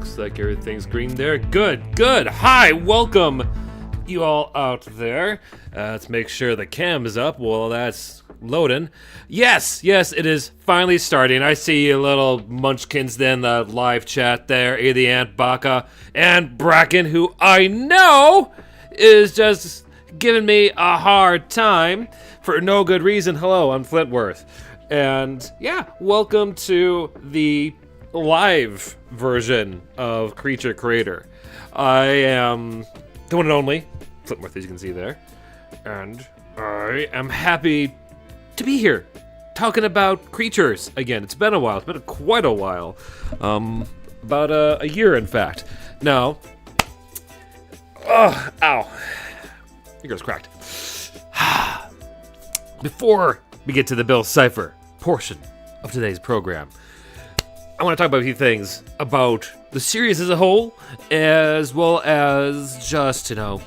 Looks like everything's green there. Good, good. Hi, welcome you all out there. Let's make sure the cam is up while that's loading. Yes, it is finally starting. I see you little munchkins in the live chat there. The Ant, Baka, and Bracken, who I know is just giving me a hard time for no good reason. Hello, I'm Flintworth. And yeah, welcome to the live version of Creature Creator. I am the one and only Flintworth, as you can see there, and I am happy to be here talking about creatures again. It's been a while. It's been quite a while. About a year, in fact. Now, ow. Here goes cracked. Before we get to the Bill Cipher portion of today's program, I want to talk about a few things about the series as a whole, as well as just, how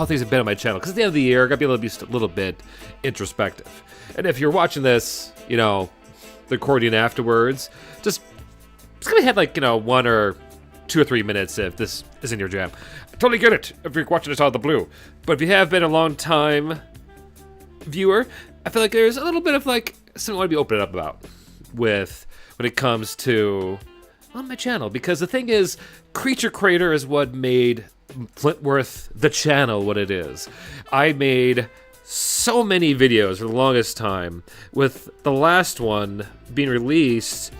things have been on my channel. Because at the end of the year, I got to be a little bit introspective. And if you're watching this, the recording afterwards, just go ahead, 1 or 2 or 3 minutes if this isn't your jam. I totally get it if you're watching this out of the blue. But if you have been a long time viewer, I feel like there's a little bit of something I want to be opening up about when it comes to on my channel. Because the thing is, Creature Creator is what made Flintworth the channel what it is. I made so many videos for the longest time, with the last one being released,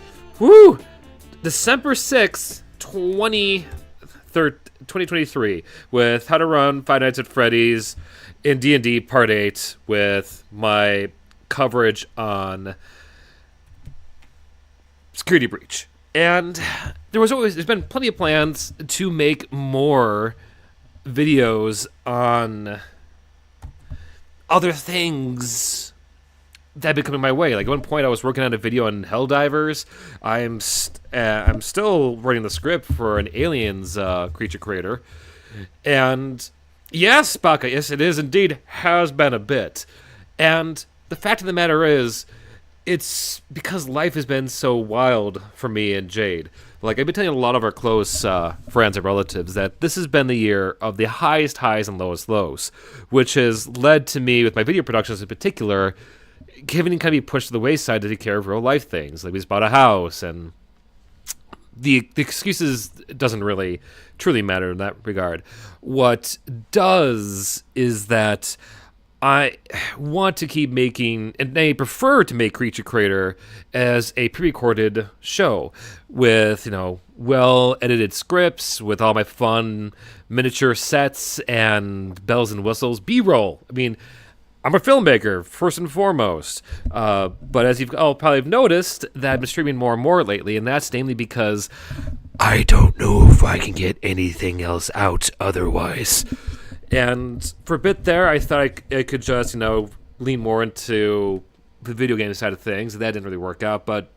December 6th, 2023, with How to Run Five Nights at Freddy's in D&D Part 8, with my coverage on Security Breach. And there's been plenty of plans to make more videos on other things that have been coming my way. Like, at one point I was working on a video on Helldivers. I'm still writing the script for an Aliens Creature Creator. And yes, Baka, yes, it is indeed, has been a bit. And the fact of the matter is, it's because life has been so wild for me and Jade. I've been telling a lot of our close friends and relatives that this has been the year of the highest highs and lowest lows, which has led to me, with my video productions in particular, having to be pushed to the wayside to take care of real life things. Like, we just bought a house, and the excuses doesn't really truly matter in that regard. What does is that I want to keep making, and I prefer to make Creature Creator as a pre-recorded show with, well-edited scripts, with all my fun miniature sets and bells and whistles. B-roll. I mean, I'm a filmmaker, first and foremost. But as you've all probably noticed, that I've been streaming more and more lately, and that's namely because I don't know if I can get anything else out otherwise. And for a bit there, I thought I could just, lean more into the video game side of things. That didn't really work out. But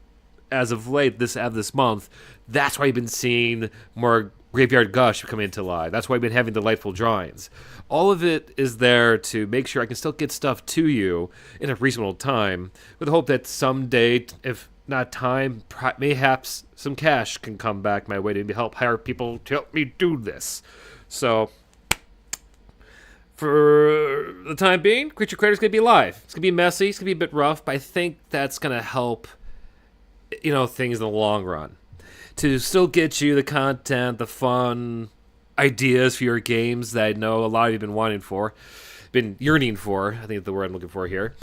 as of late, this month, that's why I've been seeing more Graveyard Gush coming into live. That's why I've been having delightful drawings. All of it is there to make sure I can still get stuff to you in a reasonable time, with the hope that someday, if not time, mayhaps some cash can come back my way to help hire people to help me do this. So, for the time being, Creature Creator's going to be live. It's going to be messy. It's going to be a bit rough, but I think that's going to help, things in the long run. To still get you the content, the fun ideas for your games that I know a lot of you have been yearning for, I think is the word I'm looking for here.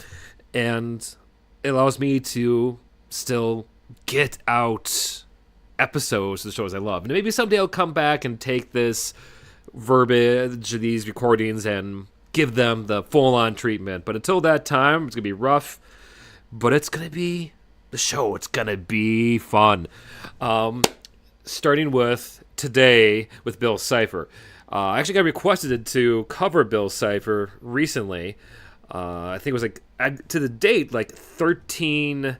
And it allows me to still get out episodes of the shows I love. And maybe someday I'll come back and take this verbiage, these recordings, and give them the full-on treatment. But until that time, it's going to be rough, but it's going to be the show. It's going to be fun. Starting with today with Bill Cipher. I actually got requested to cover Bill Cipher recently. I think it was to the date, 13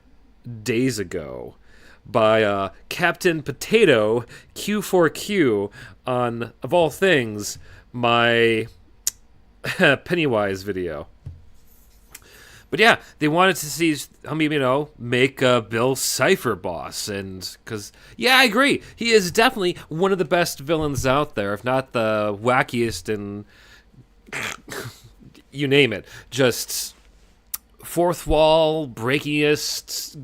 days ago, by Captain Potato Q4Q on, of all things, my Pennywise video. But yeah, they wanted to see make Bill Cipher boss, and because yeah, I agree, he is definitely one of the best villains out there, if not the wackiest and you name it, just fourth wall breakingest,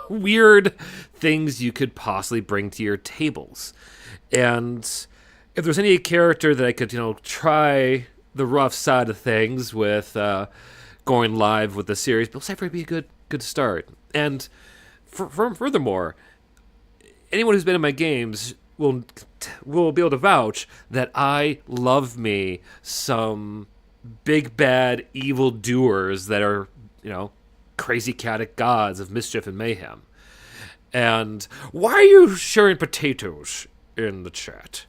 weird things you could possibly bring to your tables. And if there's any character that I could try the rough side of things with. Going live with the series, Bill Cipher would be a good start. And furthermore, anyone who's been in my games will be able to vouch that I love me some big bad evil doers that are crazy chaotic gods of mischief and mayhem. And why are you sharing potatoes in the chat?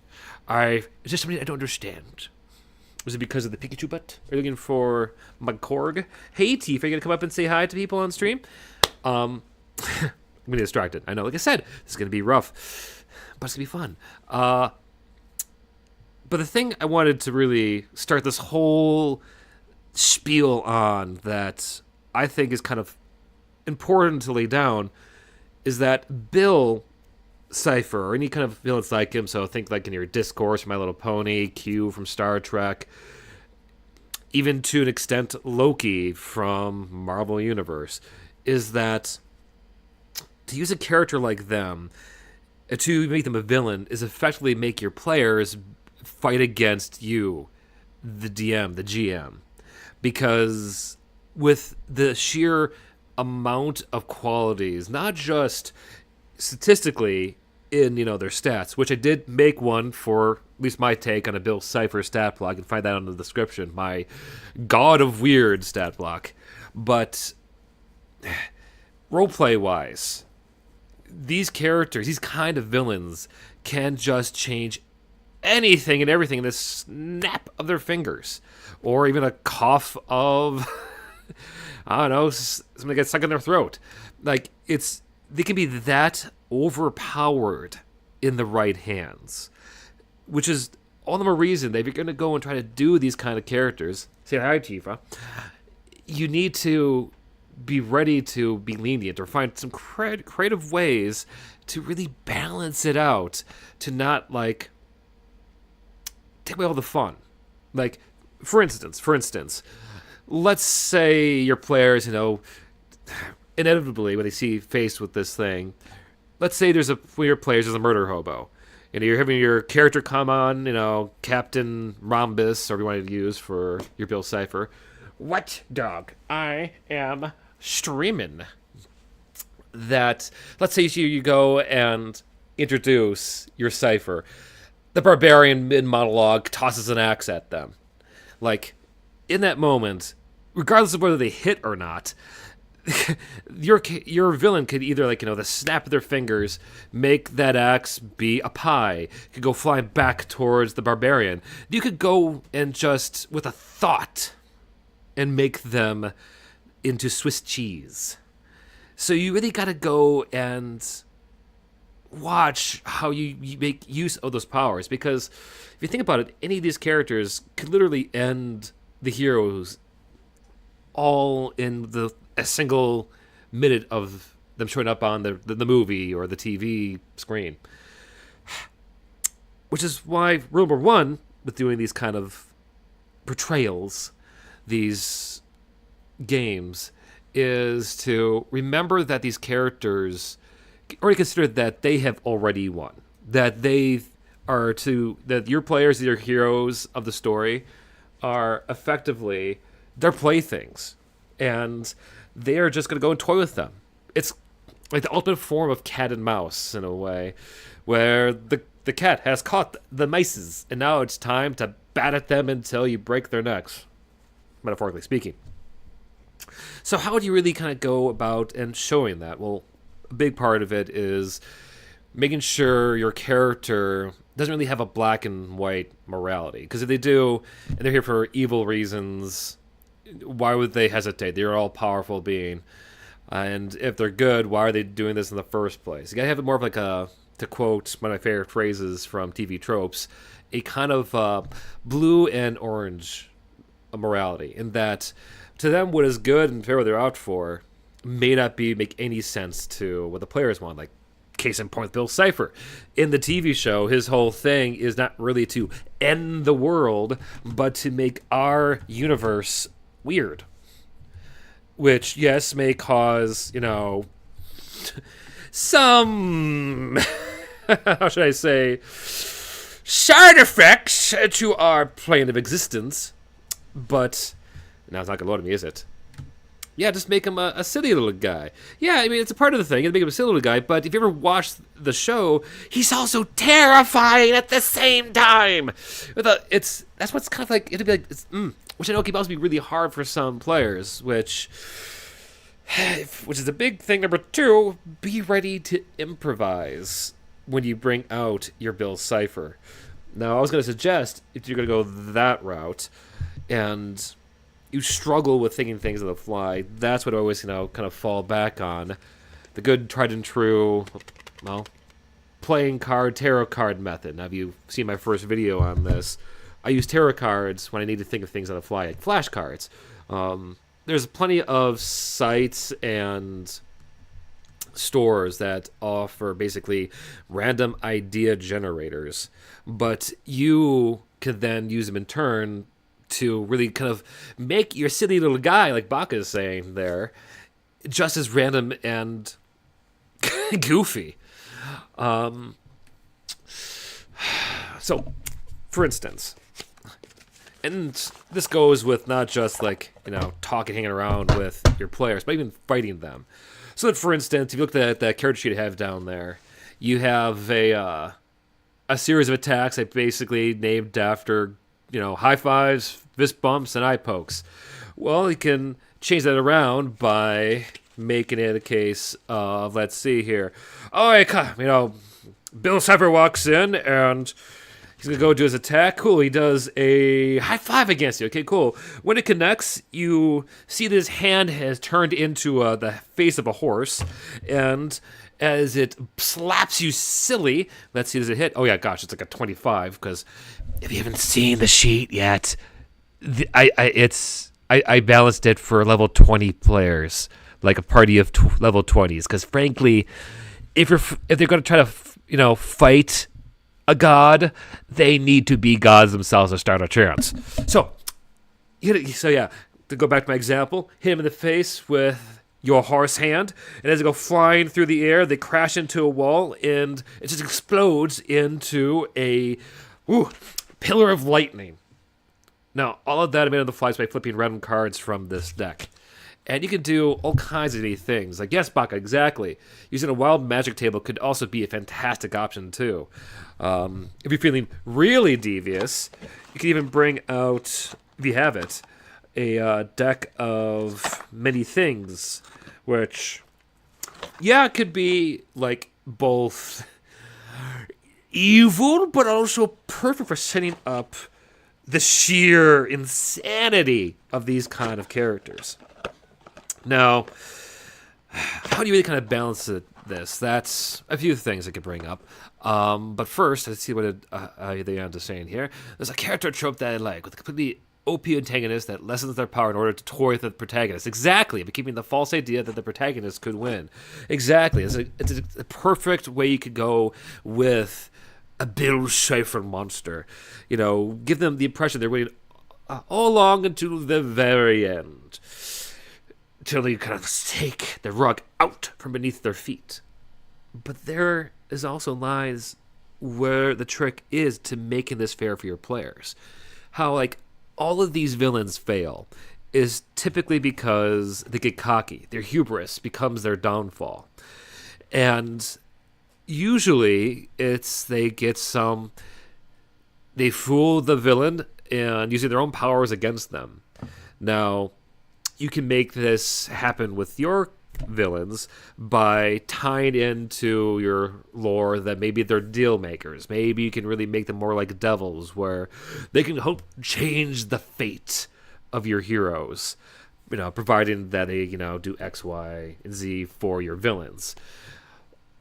Is this something I don't understand? Was it because of the Pikachu butt? Are you looking for Mugkorg? Hey, Tifa, are you going to come up and say hi to people on stream? I'm getting distracted. I know, like I said, this is going to be rough, but it's going to be fun. But the thing I wanted to really start this whole spiel on that I think is kind of important to lay down is that Bill Cipher, or any kind of villains like him, so think like in your Discourse from My Little Pony, Q from Star Trek, even to an extent Loki from Marvel Universe, is that to use a character like them, to make them a villain, is effectively make your players fight against you, the DM, the GM. Because with the sheer amount of qualities, not just statistically in their stats, which I did make one for at least my take on a Bill Cipher stat block. You can find that in the description, my God of Weird stat block. But roleplay wise, these characters, these kind of villains, can just change anything and everything in a snap of their fingers, or even a cough of I don't know, something gets stuck in their throat. Like they can be that overpowered in the right hands, which is all the more reason that if you're going to go and try to do these kind of characters, say hi, Tifa, you need to be ready to be lenient or find some creative ways to really balance it out, to not take away all the fun. Like, for instance, let's say your players, inevitably when they see faced with this thing, let's say one of your players is a murder hobo, and you're having your character come on, Captain Rhombus, or you wanted to use for your Bill Cipher. What, dog? I am streaming. That, let's say you go and introduce your Cypher. The barbarian mid-monologue tosses an axe at them. Like, in that moment, regardless of whether they hit or not, your villain could either the snap of their fingers make that axe be a pie, could go flying back towards the barbarian. You could go and just with a thought and make them into Swiss cheese. So you really got to go and watch how you make use of those powers, because if you think about it, any of these characters could literally end the heroes all in a single minute of them showing up on the movie or the TV screen. Which is why rule number one with doing these kind of portrayals, these games, is to remember that these characters already consider that they have already won. That that your players, your heroes of the story, are effectively their playthings. And they are just going to go and toy with them. It's like the ultimate form of cat and mouse, in a way, where the cat has caught the mices, and now it's time to bat at them until you break their necks, metaphorically speaking. So how do you really kind of go about and showing that? Well, a big part of it is making sure your character doesn't really have a black and white morality. Because if they do, and they're here for evil reasons, why would they hesitate? They're all powerful being. And if they're good, why are they doing this in the first place? You gotta have it more of to quote one of my favorite phrases from TV tropes, a kind of blue and orange morality, in that To them, what is good and fair what they're out for may not make any sense to what the players want. Like, case in point, Bill Cipher. In the TV show, his whole thing is not really to end the world, but to make our universe weird. Which, yes, may cause, some, how should I say, side effects to our plane of existence. But, now it's not going to load me, is it? Yeah, just make him a silly little guy. Yeah, I mean, it's a part of the thing. You make him a silly little guy, but if you ever watch the show, he's also terrifying at the same time. That's what's kind of like, it'd be like, which I know can also be really hard for some players, which is a big thing. Number 2, be ready to improvise when you bring out your Bill Cipher. Now, I was going to suggest, if you're going to go that route, and you struggle with thinking things on the fly, that's what I always, kind of fall back on. The good, tried and true, playing card, tarot card method. Now, if you've seen my first video on this, I use tarot cards when I need to think of things on the fly, like flashcards. There's plenty of sites and stores that offer basically random idea generators, but you can then use them in turn to really kind of make your silly little guy, like Baka is saying there, just as random and goofy. So, for instance, and this goes with not just like, talking, hanging around with your players, but even fighting them. So that, for instance, if you look at that character sheet I have down there, you have a series of attacks that basically named after, high fives, fist bumps, and eye pokes. Well, you can change that around by making it a case of, let's see here. Bill Cipher walks in and he's going to go do his attack. Cool, he does a high five against you. Okay, cool. When it connects, you see that his hand has turned into the face of a horse, and as it slaps you silly, let's see, does it hit? Oh yeah, gosh, it's like a 25, because if you haven't seen the sheet yet, I balanced it for level 20 players, like a party of level 20s, because frankly, if they're going to try to fight a god, they need to be gods themselves to stand a chance. So yeah, to go back to my example, hit him in the face with your horse hand, and as they go flying through the air, they crash into a wall, and it just explodes into a pillar of lightning. Now, all of that I made on the fly by flipping random cards from this deck. And you can do all kinds of neat things. Like, yes, Baka, exactly. Using a wild magic table could also be a fantastic option, too. If you're feeling really devious, you can even bring out, if you have it, a deck of many things, which, yeah, it could be, like, both evil, but also perfect for setting up the sheer insanity of these kind of characters. Now, how do you really kind of balance this? That's a few things I could bring up. But first, let's see what they are saying here. There's a character trope that I like, with a completely OP antagonist that lessens their power in order to toy with the protagonist. Exactly, but keeping the false idea that the protagonist could win. Exactly. It's a perfect way you could go with a Bill Cipher monster. Give them the impression they're waiting all along until the very end, till you kind of take the rug out from beneath their feet. But there is also lies where the trick is to making this fair for your players. How, like, all of these villains fail is typically because they get cocky. Their hubris becomes their downfall. And usually they fool the villain and using their own powers against them. Now, you can make this happen with your villains by tying into your lore that maybe they're deal makers. Maybe you can really make them more like devils, where they can help change the fate of your heroes, providing that they, do X, Y, and Z for your villains.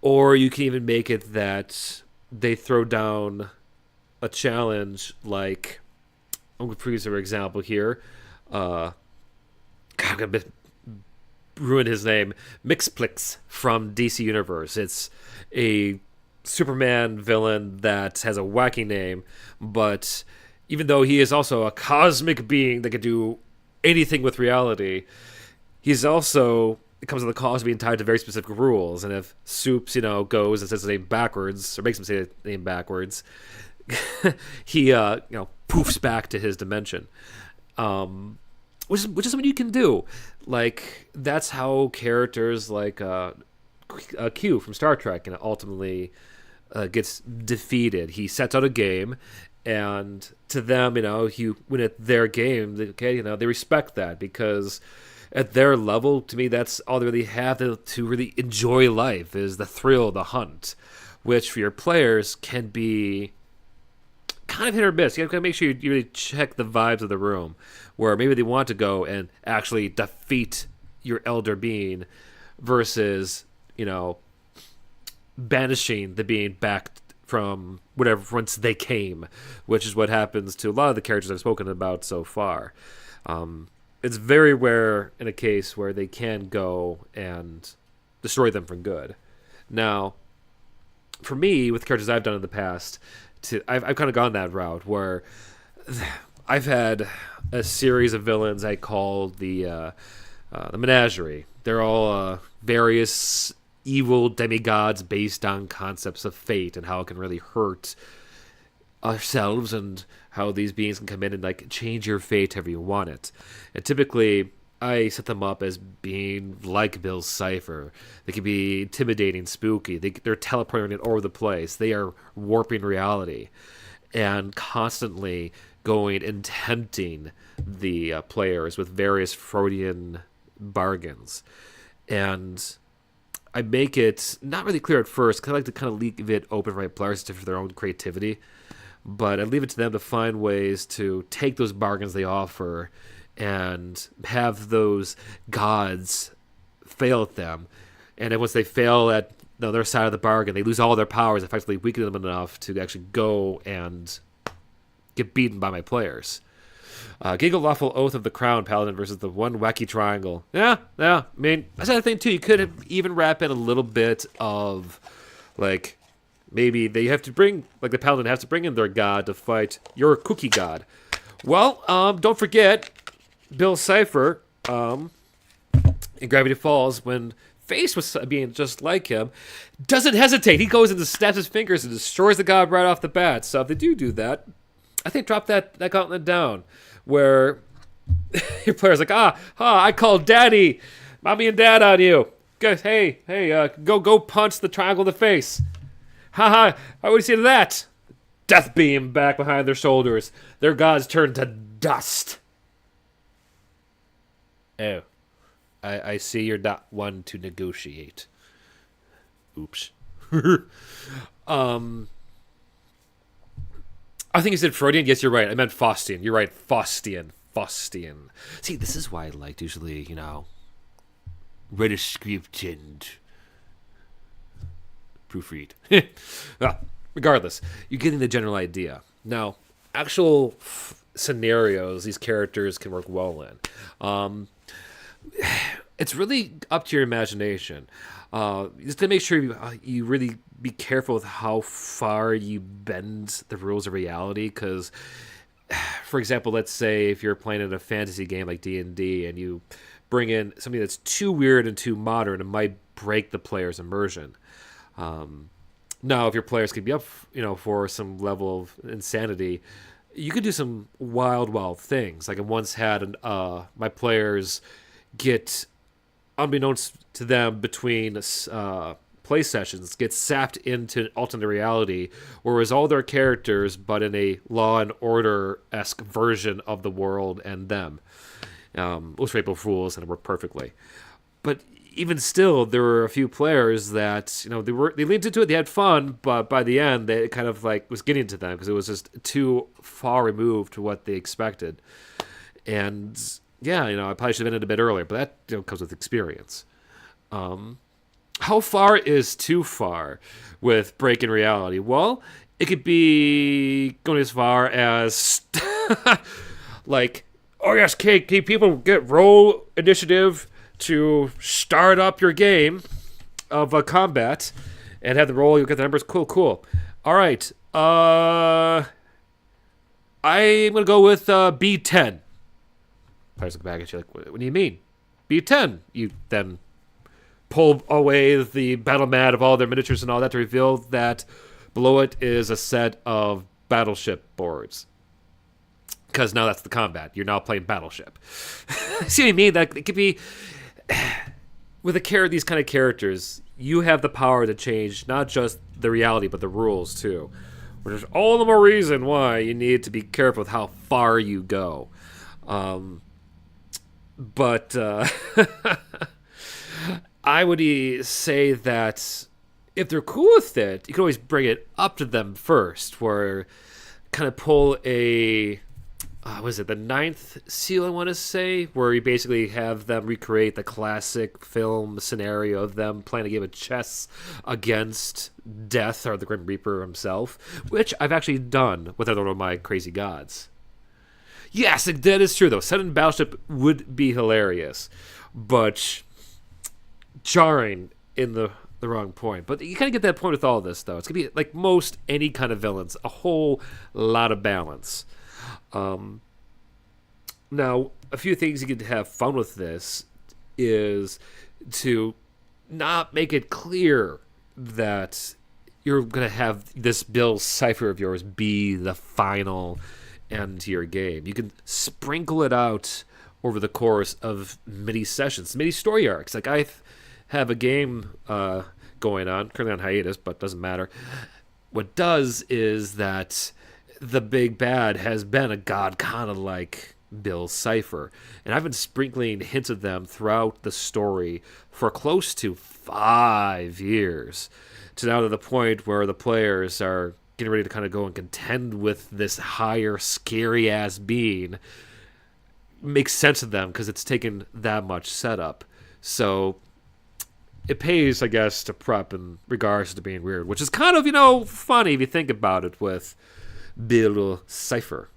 Or you can even make it that they throw down a challenge, like, I'm going to use an example here. God, I'm gonna ruin his name. Mixplix from DC Universe. It's a Superman villain that has a wacky name, but even though he is also a cosmic being that can do anything with reality, he's also it comes with the cost of being tied to very specific rules. And if Soups, goes and says his name backwards or makes him say his name backwards, he poofs back to his dimension. Which is something you can do. Like that's how characters like Q from Star Trek ultimately gets defeated. He sets out a game, and to them, you win at their game. Okay, they respect that because at their level, to me, that's all they really have to really enjoy life is the thrill, the hunt, which for your players can be kind of hit or miss. You have to make sure you really check the vibes of the room, where maybe they want to go and actually defeat your elder being versus, banishing the being back from whatever whence they came, which is what happens to a lot of the characters I've spoken about so far. It's very rare in a case where they can go and destroy them for good. Now, for me, with characters I've done in the past, I've kind of gone that route where I've had a series of villains I called the Menagerie. They're all various evil demigods based on concepts of fate and how it can really hurt ourselves and how these beings can come in and change your fate however you want it. And typically I set them up as being like Bill's Cipher. They can be intimidating, spooky. They're teleporting it all over the place. They are warping reality and constantly going and tempting the players with various Freudian bargains. And I make it not really clear at first because I like to kind of leave it open for my players for their own creativity. But I leave it to them to find ways to take those bargains they offer and have those gods fail at them. And then once they fail at the other side of the bargain, they lose all their powers, effectively weaken them enough to actually go and get beaten by my players. Giggle Lawful Oath of the Crown Paladin versus the One Wacky Triangle. Yeah. I mean, that's another thing, too. You could even wrap in a little bit of, maybe they have to bring, the Paladin has to bring in their god to fight your cookie god. Well, don't forget, Bill Cypher, in Gravity Falls, when faced with being just like him, doesn't hesitate. He goes and just snaps his fingers and destroys the god right off the bat. So if they do that, I think drop that gauntlet down, where your player's like, I called Daddy, Mommy and Dad on you. Guys, hey, go punch the triangle in the face. I would you say to that? Death beam back behind their shoulders. Their gods turn to dust. Oh, I see you're not one to negotiate. Oops. I think you said Freudian. Yes, you're right. I meant Faustian. You're right. Faustian. See, this is why I liked usually, read a script and proofread. Regardless, you're getting the general idea. Now, actual scenarios these characters can work well in. It's really up to your imagination. Just to make sure you really be careful with how far you bend the rules of reality, because, for example, let's say if you're playing in a fantasy game like D&D and you bring in something that's too weird and too modern, it might break the player's immersion. Now, if your players can be up, for some level of insanity, you could do some wild things. Like I once had my players get, unbeknownst to them, between play sessions, get sapped into alternate reality, where it was all their characters, but in a Law and Order-esque version of the world and them. Most for April Fools, and it worked perfectly. But even still, there were a few players that, they leaned into it, they had fun, but by the end, it kind of was getting to them because it was just too far removed to what they expected. And yeah, I probably should have ended a bit earlier, but that comes with experience. How far is too far with breaking reality? Well, it could be going as far as Oh yes, people get roll initiative to start up your game of combat, and have the roll. You'll get the numbers. Cool. All right. I'm gonna go with B10. Players look back at you like, what do you mean? B10. You then pull away the battle mat of all their miniatures and all that to reveal that below it is a set of battleship boards. Because now that's the combat. You're now playing Battleship. See what I mean? That it could be with these kind of characters. You have the power to change not just the reality, but the rules too. Which is all the more reason why you need to be careful with how far you go. But I would say that if they're cool with it, you can always bring it up to them first, where kind of pull a. Was it the ninth seal, I want to say, where you basically have them recreate the classic film scenario of them playing a game of chess against Death, or the Grim Reaper himself, which I've actually done with another one of my crazy gods. Yes, that is true, though. Set in Battleship would be hilarious, but jarring in the wrong point. But you kind of get that point with all this, though. It's going to be like most any kind of villains, a whole lot of balance. Now, a few things you can have fun with this is to not make it clear that you're going to have this Bill Cipher of yours be the final end to your game. You can sprinkle it out over the course of many sessions, many story arcs. Like I have a game going on, currently on hiatus, but doesn't matter. What does is that the big bad has been a god kind of like Bill Cipher. And I've been sprinkling hints of them throughout the story for close to 5 years. To now to the point where the players are getting ready to kind of go and contend with this higher, scary-ass being. Makes sense to them because it's taken that much setup. So it pays, I guess, to prep in regards to being weird, which is kind of, funny if you think about it with Bill Cipher.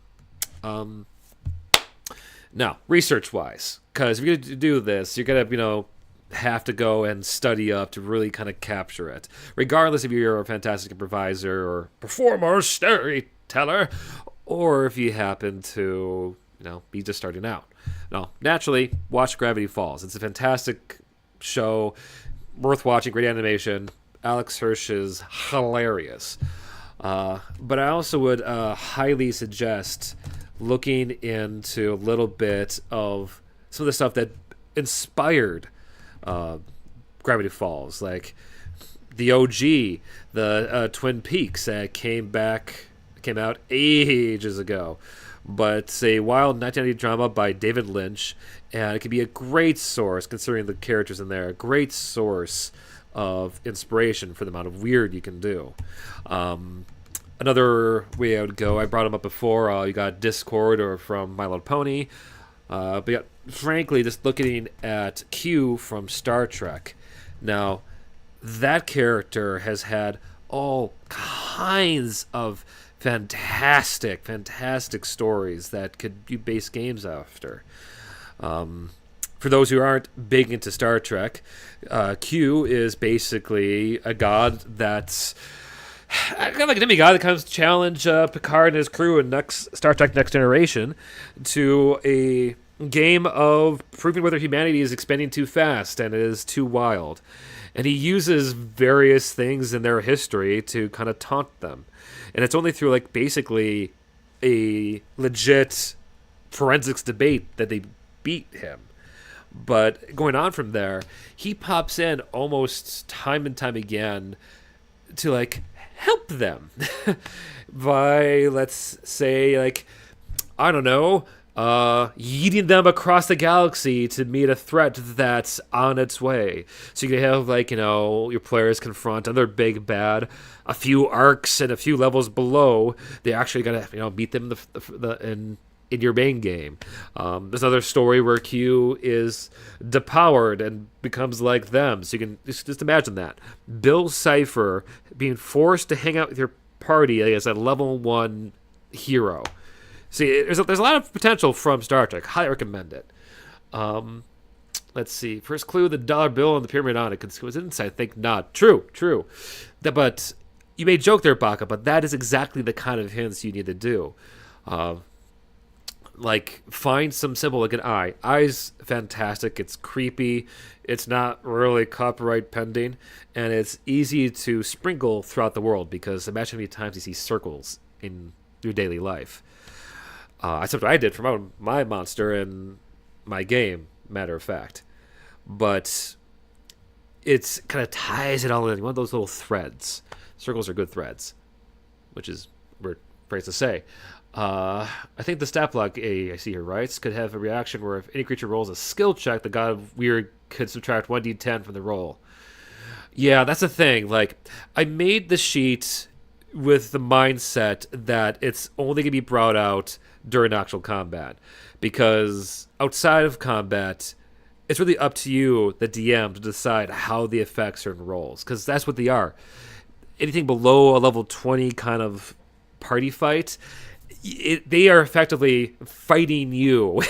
Now, research-wise, because if you're going to do this, you're going to, have to go and study up to really kind of capture it. Regardless if you're a fantastic improviser or performer, storyteller, or if you happen to, be just starting out. No, naturally, watch Gravity Falls. It's a fantastic show, worth watching, great animation. Alex Hirsch is hilarious. But I also would highly suggest looking into a little bit of some of the stuff that inspired Gravity Falls, like the OG, the Twin Peaks that came out ages ago. But it's a wild 1990 drama by David Lynch, and it can be a great source, considering the characters in there, a great source of inspiration for the amount of weird you can do. Another way I would go, I brought them up before, you got Discord or from My Little Pony, but yeah, frankly, just looking at Q from Star Trek. Now, that character has had all kinds of fantastic stories that could be based games after. For those who aren't big into Star Trek, Q is basically a god that's kind of like a demigod that comes to challenge Picard and his crew in Star Trek Next Generation to a game of proving whether humanity is expanding too fast and is too wild. And he uses various things in their history to kind of taunt them. And it's only through, basically a legit forensics debate that they beat him. But going on from there, he pops in almost time and time again to, help them by, let's say, I don't know, yeeting them across the galaxy to meet a threat that's on its way. So you can have, your players confront another big bad, a few arcs and a few levels below. They actually gotta, meet them in your main game. There's another story where Q is depowered and becomes like them. So you can just imagine that. Bill Cipher being forced to hang out with your party as a level 1 hero. See, there's a lot of potential from Star Trek. Highly recommend it. Um, let's see. First clue: the dollar bill and the pyramid on it. Coincidence? I think not. True. But you may joke there, Baka, but that is exactly the kind of hints you need to do. Like, find some symbol like an eye. Eye's fantastic. It's creepy. It's not really copyright pending, and it's easy to sprinkle throughout the world because imagine how many times you see circles in your daily life. That's what I did for my monster in my game, matter of fact. But it's kind of ties it all in. One of those little threads. Circles are good threads, which is weird phrase to say. I think the stat block I see here writes could have a reaction where if any creature rolls a skill check, the God of Weird could subtract 1d10 from the roll. Yeah, that's the thing. Like, I made the sheet with the mindset that it's only going to be brought out during actual combat. Because outside of combat, it's really up to you, the DM, to decide how the effects are in rolls. Because that's what they are. Anything below a level 20 kind of party fight, they are effectively fighting you.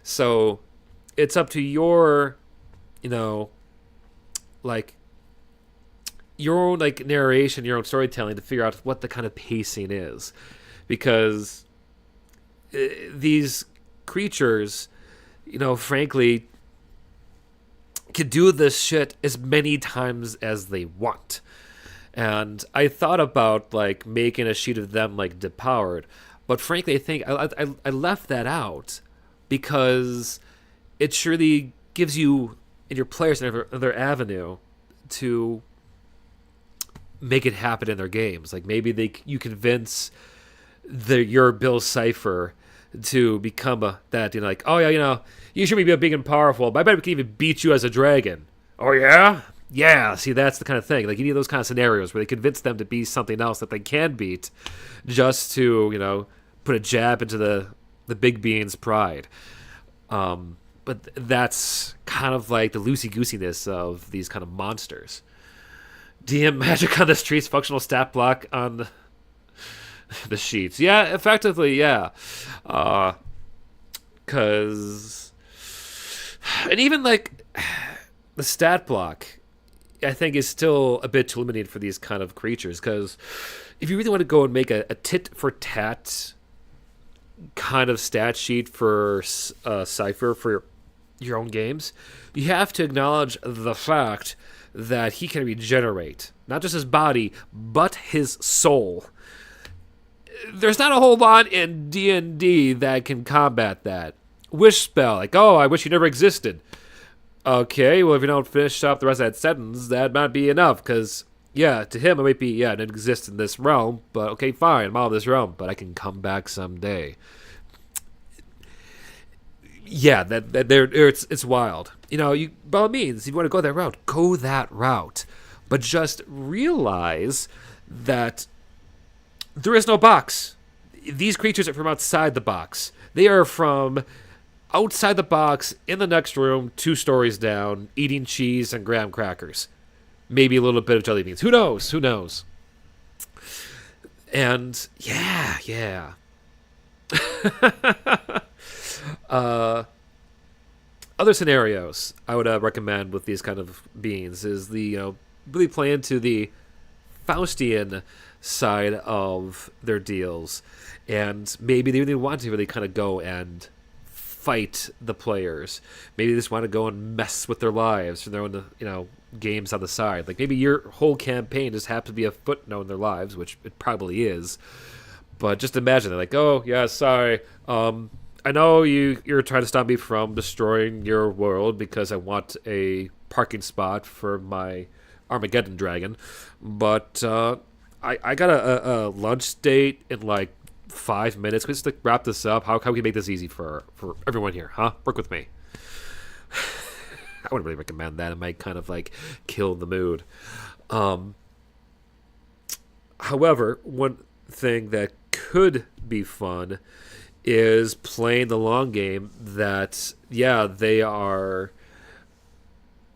So it's up to your, like, your own narration, your own storytelling to figure out what the kind of pacing is. Because these creatures, frankly, can do this shit as many times as they want. And I thought about making a sheet of them depowered, but frankly, I think I left that out because it surely gives you and your players another avenue to make it happen in their games. Like maybe you convince your Bill Cipher to become you should be big and powerful, but I bet we can even beat you as a dragon. Oh yeah. Yeah, see, that's the kind of thing. Like, you need those kind of scenarios where they convince them to be something else that they can beat just to, put a jab into the big being's pride. But that's kind of like the loosey-goosiness of these kind of monsters. DM magic on the streets, functional stat block on the sheets. Yeah, effectively, yeah. Because... And even, the stat block... I think is still a bit too limited for these kind of creatures, because if you really want to go and make a tit-for-tat kind of stat sheet for Cypher for your own games, you have to acknowledge the fact that he can regenerate, not just his body, but his soul. There's not a whole lot in D&D that can combat that. Wish spell, I wish you never existed. Okay, well, if you don't finish up the rest of that sentence, that might be enough, because, yeah, to him, it might be, it didn't exist in this realm, but okay, fine, I'm out of this realm, but I can come back someday. Yeah, it's wild. You, by all means, if you want to go that route, but just realize that there is no box. These creatures are from outside the box. They are from... outside the box, in the next room, 2 stories down, eating cheese and graham crackers. Maybe a little bit of jelly beans. Who knows? And, yeah. Other scenarios I would recommend with these kind of beings is really play into the Faustian side of their deals. And maybe they really want to really kind of go and fight the players. Maybe they just want to go and mess with their lives for their own, games on the side. Like maybe your whole campaign just happens to be a footnote in their lives, which it probably is. But just imagine they're like, oh yeah, sorry. I know you're trying to stop me from destroying your world because I want a parking spot for my Armageddon dragon, but I got a lunch date in 5 minutes. Can we just wrap this up? How can we make this easy for everyone here? Huh? Work with me. I wouldn't really recommend that. It might kind of kill the mood. However, one thing that could be fun is playing the long game that, they are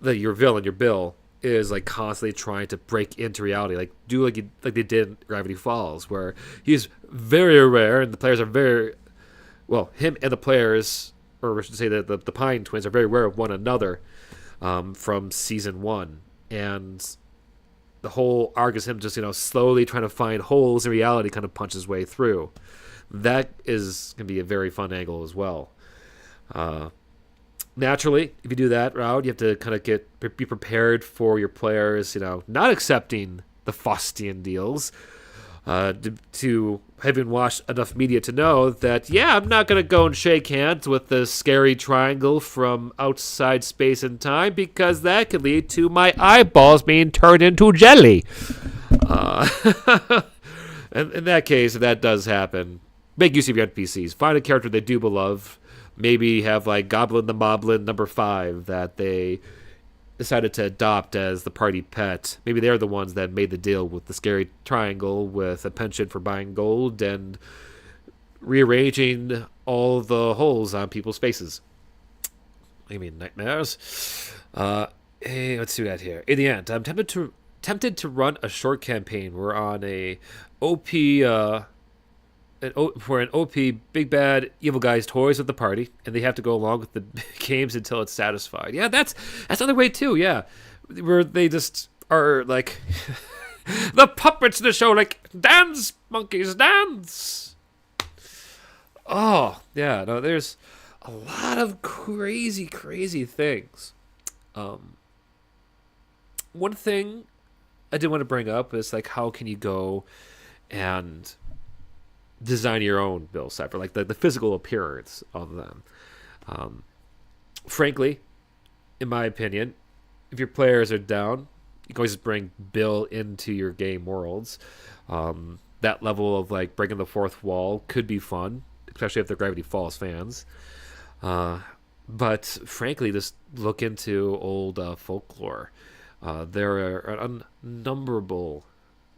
your villain, your Bill, is like constantly trying to break into reality, like do like they did in Gravity Falls, where he's very aware, and the players are very well. Him and the players, or I should say that the Pine twins, are very aware of one another from season one, and the whole arc is him just slowly trying to find holes in reality, kind of punch his way through. That is going to be a very fun angle as well. Naturally, if you do that route, you have to kind of be prepared for your players, not accepting the Faustian deals, to having watched enough media to know that, yeah, I'm not going to go and shake hands with the scary triangle from outside space and time, because that could lead to my eyeballs being turned into jelly. And in that case, if that does happen, make use of your NPCs. Find a character they do love. Maybe have like Goblin the Moblin number 5 that they decided to adopt as the party pet. Maybe they're the ones that made the deal with the scary triangle with a penchant for buying gold and rearranging all the holes on people's faces. I mean, nightmares. Hey, let's see what we got here. In the end, I'm tempted to run a short campaign. We're on a OP for an OP big bad evil guy's toys with the party, and they have to go along with the games until it's satisfied. Yeah, that's another way too. Yeah, where they just are like the puppets in the show, like dance monkeys dance. Oh yeah, no, there's a lot of crazy things. One thing I did want to bring up is like, how can you go and design your own Bill Cypher, like the physical appearance of them. Frankly, in my opinion, if your players are down, you can always bring Bill into your game worlds. That level of like breaking the fourth wall could be fun, especially if they're Gravity Falls fans. But frankly, just look into old folklore. There are an unnumberable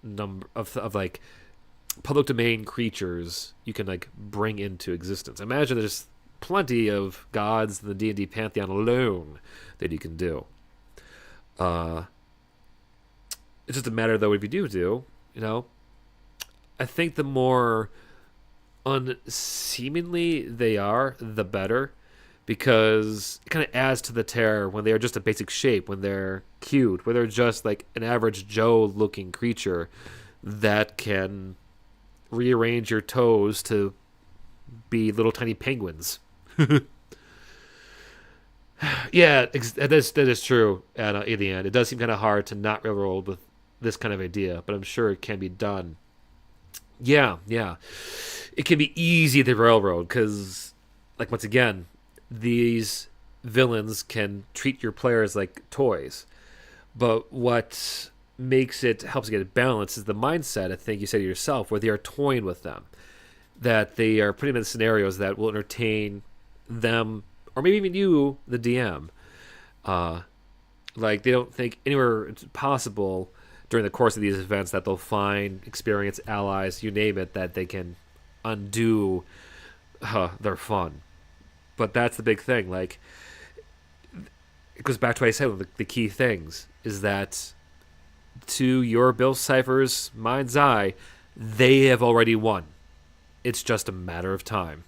number of like public domain creatures you can like bring into existence. Imagine there's plenty of gods in the D&D pantheon alone that you can do. It's just a matter though, if you do, I think the more unseemingly they are, the better, because it kind of adds to the terror when they are just a basic shape, when they're cute, when they're just like an average Joe looking creature that can rearrange your toes to be little tiny penguins. Yeah, that is true. In the end, it does seem kind of hard to not railroad with this kind of idea, but I'm sure it can be done. Yeah, it can be easy to railroad because, like, once again, these villains can treat your players like toys. But what helps get it balanced is the mindset, I think you said to yourself, where they are toying with them, that they are putting them in scenarios that will entertain them, or maybe even you, the DM. Like, they don't think anywhere it's possible during the course of these events that they'll find, experience, allies, you name it, that they can undo their fun. But that's the big thing. Like, it goes back to what I said, the key things is that to your Bill Cypher's mind's eye, they have already won. It's just a matter of time.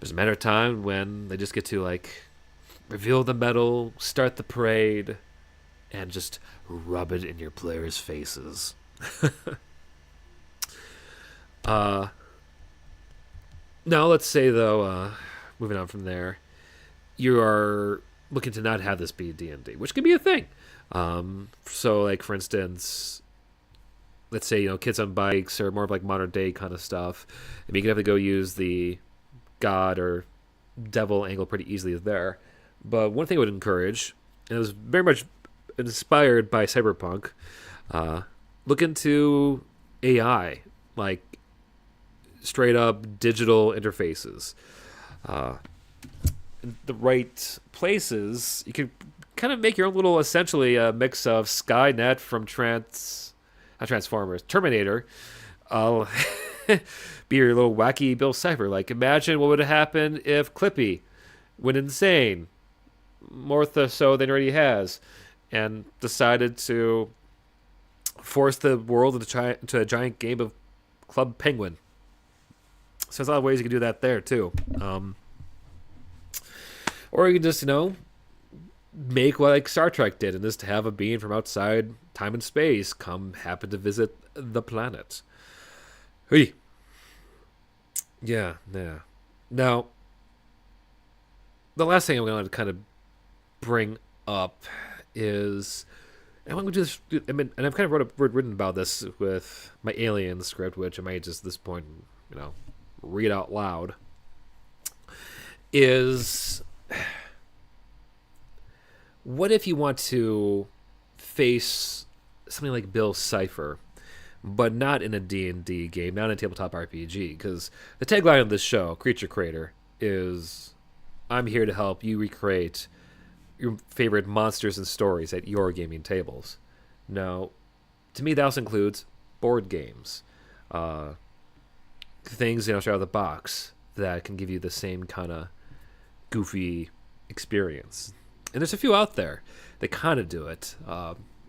It's a matter of time when they just get to like reveal the medal, start the parade, and just rub it in your players' faces. Now let's say though, moving on from there, you are looking to not have this be D&D, which can be a thing. So like, for instance, let's say, kids on bikes or more of like modern day kind of stuff. I mean, you can have to go use the god or devil angle pretty easily there. But one thing I would encourage, and it was very much inspired by Cyberpunk, look into AI, like straight up digital interfaces. In the right places, you can kind of make your own little, essentially a mix of Skynet from Terminator. I'll be your little wacky Bill Cypher. Like, imagine what would happen if Clippy went insane. more so than it already has, and decided to force the world into a giant game of Club Penguin. So there's a lot of ways you can do that there too. Or you can just, make what like Star Trek did, and just have a being from outside time and space come happen to visit the planet. Hey. Yeah. Now, the last thing I'm going to kind of bring up is, and I'm going to do this, and I've kind of written about this with my Alien script, which I might just at this point, read out loud, is what if you want to face something like Bill Cipher, but not in a D&D game, not in a tabletop RPG? Because the tagline of this show, Creature Creator, is I'm here to help you recreate your favorite monsters and stories at your gaming tables. Now, to me, that also includes board games. Things, straight out of the box that can give you the same kind of goofy experience. And there's a few out there that kind of do it.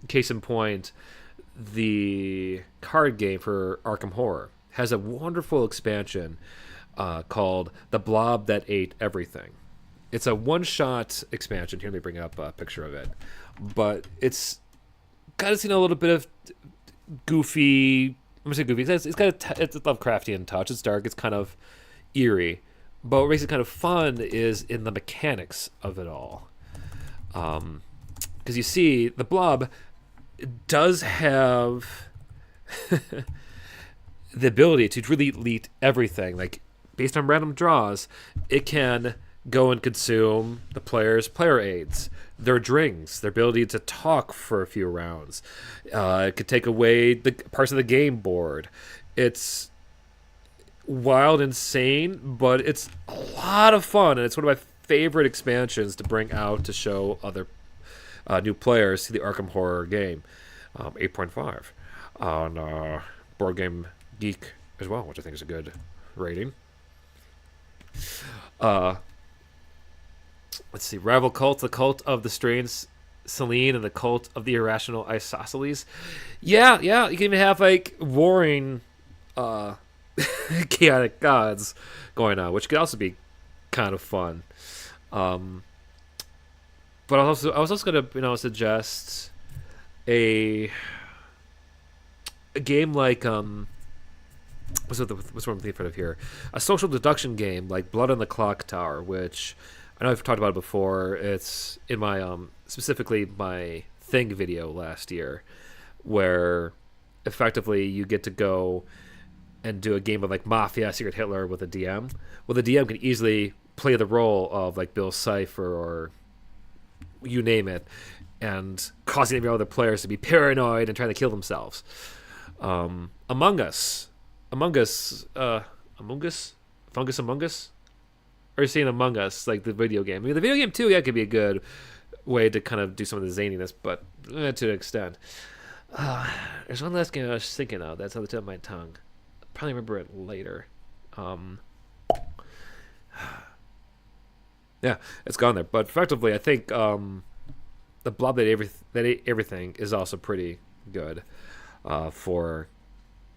Case in point, the card game for Arkham Horror has a wonderful expansion called The Blob That Ate Everything. It's a one-shot expansion. Here, let me bring up a picture of it. But it's got a little bit of goofy. I'm going to say goofy. It's got it's a Lovecraftian touch. It's dark. It's kind of eerie. But what makes it kind of fun is in the mechanics of it all. Because you see, the Blob does have the ability to really delete everything. Like, based on random draws, it can go and consume the player's player aids, their drinks, their ability to talk for a few rounds. It could take away the parts of the game board. It's wild, insane, but it's a lot of fun, and it's one of my favorite expansions to bring out to show other new players to the Arkham Horror game. 8.5 on Board Game Geek as well, which I think is a good rating. Let's see, Rival Cult, the Cult of the Strange Celine, and the Cult of the Irrational Isosceles. Yeah, you can even have like warring chaotic gods going on, which could also be kind of fun. But I was also gonna suggest a game like what's what I'm thinking of here? A social deduction game like Blood on the Clock Tower, which I know I've talked about it before. It's in my specifically my Thing video last year, where effectively you get to go and do a game of like Mafia, Secret Hitler with a DM. Well, the DM can easily play the role of like Bill Cipher or you name it, and causing every other players to be paranoid and trying to kill themselves. Among Us, Fungus Among Us. Or you're saying Among Us, like the video game. I mean, the video game too, yeah, could be a good way to kind of do some of the zaniness, but to an extent. There's one last game I was thinking of that's on the tip of my tongue. I'll probably remember it later. Yeah, it's gone there. But effectively, I think the Blob That Ate Everything is also pretty good for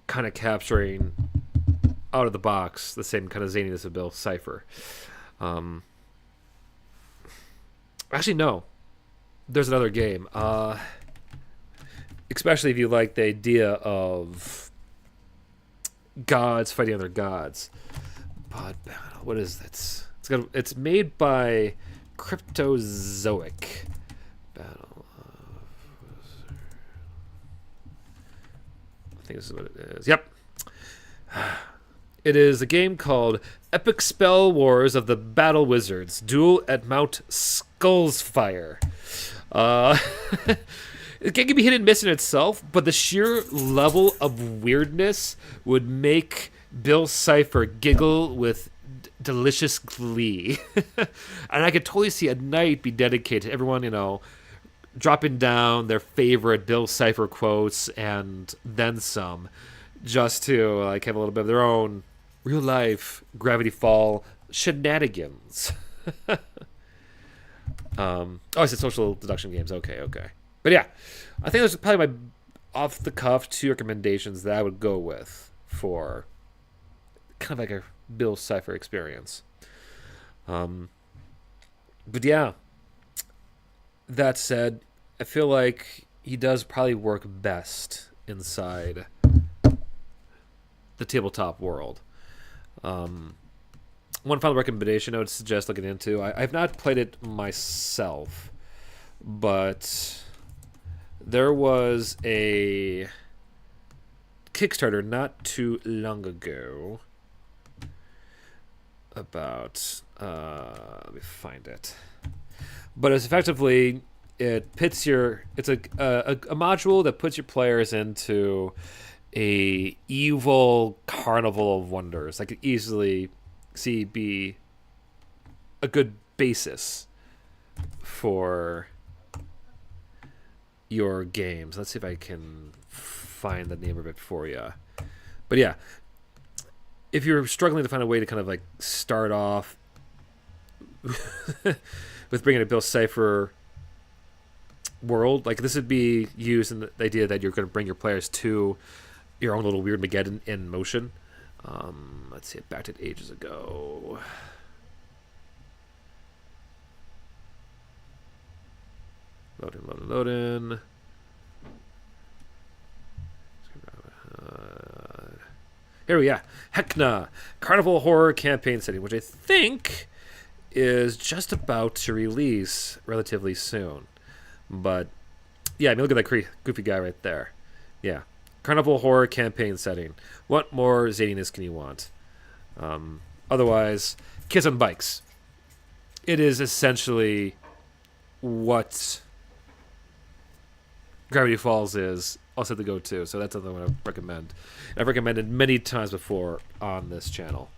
kind of capturing out of the box the same kind of zaniness of Bill Cipher. Actually, no. There's another game. Especially if you like the idea of gods fighting other gods. But what is it? It's made by Cryptozoic. Battle of... I think this is what it is. Yep. It is a game called Epic Spell Wars of the Battle Wizards. Duel at Mount Skullsfire. It can be hit and miss in itself, but the sheer level of weirdness would make Bill Cipher giggle with delicious glee. And I could totally see a night be dedicated to everyone, dropping down their favorite Bill Cipher quotes and then some, just to like have a little bit of their own real life Gravity Fall shenanigans. Oh, I said social deduction games. Okay. But yeah, I think those are probably my off the cuff 2 recommendations that I would go with for kind of like a Bill Cipher experience. But yeah, that said, I feel like he does probably work best inside the tabletop world. One final recommendation I would suggest looking into. I've not played it myself, but there was a Kickstarter not too long ago about let me find it, but it's effectively it's a module that puts your players into a evil carnival of wonders. I could easily see be a good basis for your games. Let's see if I can find the name of it for you. But yeah, if you're struggling to find a way to kind of like start off with bringing a Bill Cipher world, like this would be used in the idea that you're going to bring your players to your own little weird Mageddon in motion. Let's see, it backed it ages ago. Loading. Here we are. Heckna, Carnival Horror Campaign Setting, which I think is just about to release relatively soon. But yeah, I mean, look at that goofy guy right there. Yeah. Carnival Horror Campaign Setting. What more zaniness can you want? Otherwise, Kids on Bikes. It is essentially what Gravity Falls is, also the go-to. So that's another one I recommend. I've recommended many times before on this channel.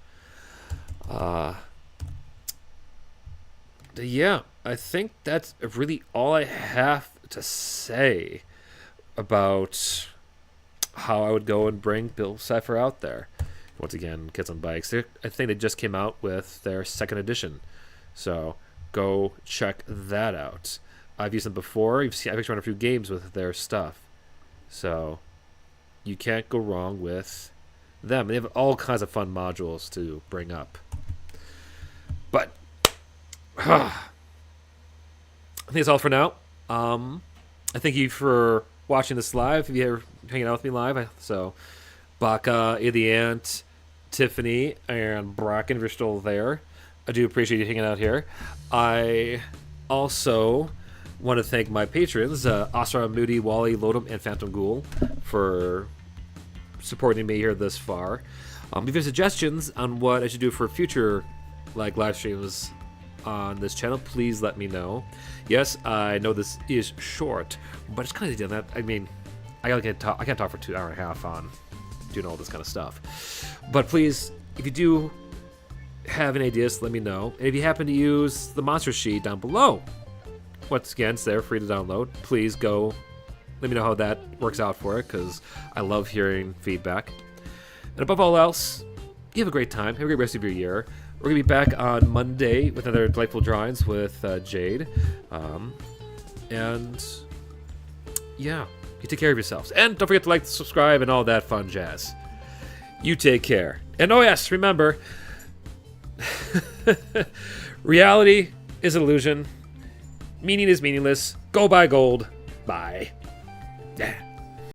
Yeah, I think that's really all I have to say about how I would go and bring Bill Cipher out there. Once again, Kids on Bikes. I think they just came out with their 2nd edition. So go check that out. I've used them before. I've actually run a few games with their stuff. So you can't go wrong with them. They have all kinds of fun modules to bring up. But I think that's all for now. I thank you for watching this live. If you're hanging out with me live, so Baka, the Ant, Tiffany, and Bracken, if you're still there, I do appreciate you hanging out here. I also want to thank my patrons, Asra, Moody, Wally, Lodum, and Phantom Ghoul, for supporting me here this far. If you have suggestions on what I should do for future live streams on this channel, please let me know. Yes, I know this is short, but it's kind of doing that. I mean, I can't talk for 2 hours and a half on doing all this kind of stuff. But please, if you do have any ideas, let me know. And if you happen to use the monster sheet down below, once again, it's there, free to download. Please go let me know how that works out for it, because I love hearing feedback. And above all else, you have a great time. Have a great rest of your year. We're going to be back on Monday with another delightful drawings with Jade. And yeah, you take care of yourselves. And don't forget to like, subscribe, and all that fun jazz. You take care. And oh yes, remember, reality is an illusion. Meaning is meaningless. Go buy gold. Bye. Yeah.